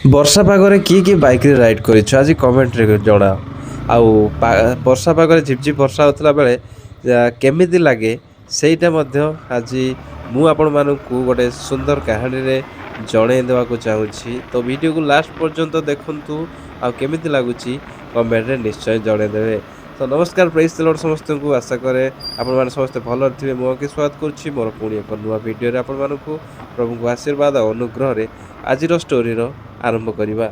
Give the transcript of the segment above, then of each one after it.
ବର୍ଷା ପାଗରେ କିଏ ବାଇକ୍ରେ ରାଇଡ୍ କରିଛ ଆଜି କମେଣ୍ଟରେ ଜଣାଅ। ଆଉ ବର୍ଷା ପାଗରେ ଝିପଝିପ ବର୍ଷା ହେଉଥିଲା ବେଳେ କେମିତି ଲାଗେ ସେଇଟା ମଧ୍ୟ ଆଜି ମୁଁ ଆପଣମାନଙ୍କୁ ଗୋଟେ ସୁନ୍ଦର କାହାଣୀରେ ଜଣେଇ ଦେବାକୁ ଚାହୁଁଛି। ତ ଭିଡ଼ିଓକୁ ଲାଷ୍ଟ ପର୍ଯ୍ୟନ୍ତ ଦେଖନ୍ତୁ ଆଉ କେମିତି ଲାଗୁଛି କମେଣ୍ଟରେ ନିଶ୍ଚୟ ଜଣେଇଦେବେ। ତ ନମସ୍କାର, ପ୍ରେଜ୍ ଦ ଲର୍ଡ ସମସ୍ତଙ୍କୁ। ଆଶା କରେ ଆପଣମାନେ ସମସ୍ତେ ଭଲରେ ଥିବେ। ମୁଁ ଅଙ୍କିତ ସ୍ୱାଗତ କରୁଛି ମୋର ପୁଣି ଏକ ନୂଆ ଭିଡ଼ିଓରେ ଆପଣମାନଙ୍କୁ। ପ୍ରଭୁଙ୍କ ଆଶୀର୍ବାଦ ଆଉ ଅନୁଗ୍ରହରେ ଆଜିର ଷ୍ଟୋରିର ଆରମ୍ଭ କରିବା।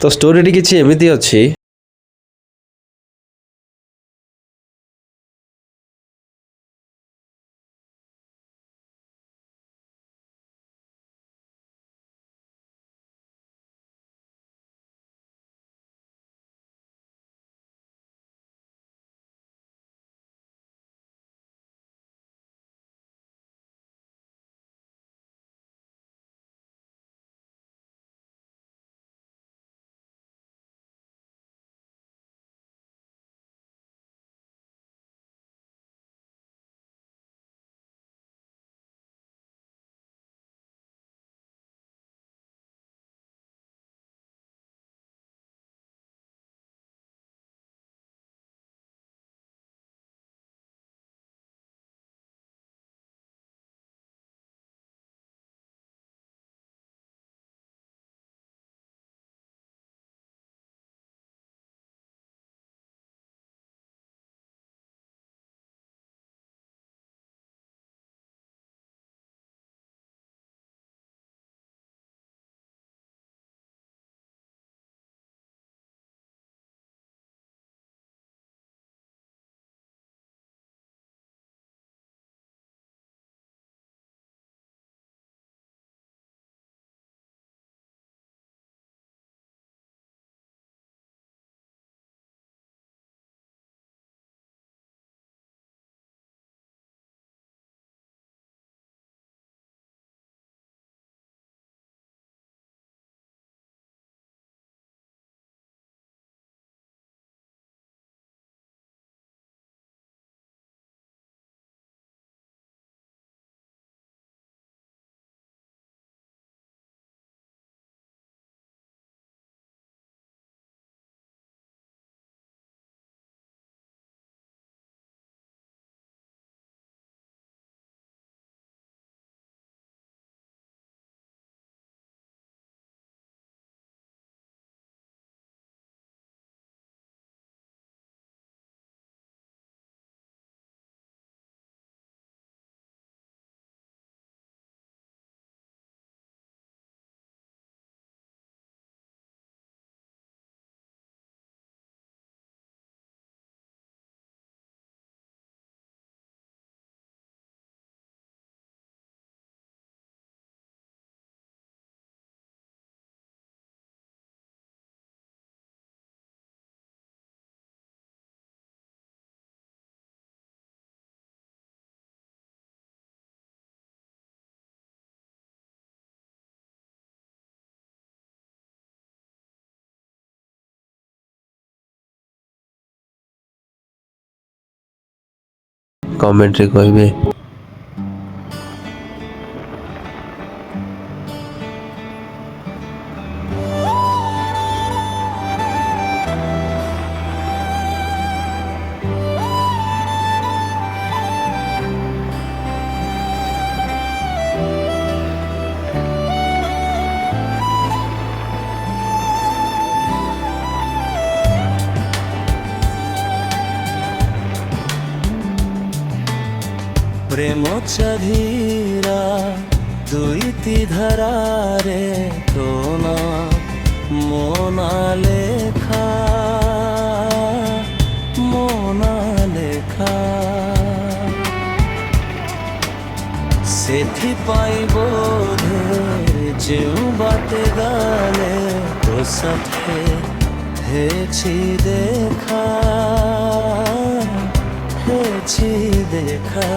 ତ ଷ୍ଟୋରିଟି କିଛି ଏମିତି ଅଛି। କମେଣ୍ଟରେ କହିବେ। ପ୍ରେମ ଚାଭିରା ଦୁଇଟି ଧାରାରେ ତୋ ନା ମୋ ନା ଲେଖା, ମୋ ନା ଲେଖା। ସେଥିପାଇଁ ବୋଧେ ଯେଉଁ ବାଟେ ଗଲେ ତୋ ସାଥେ ହେଇଛି ଦେଖା, ହେଇଛି ଦେଖା।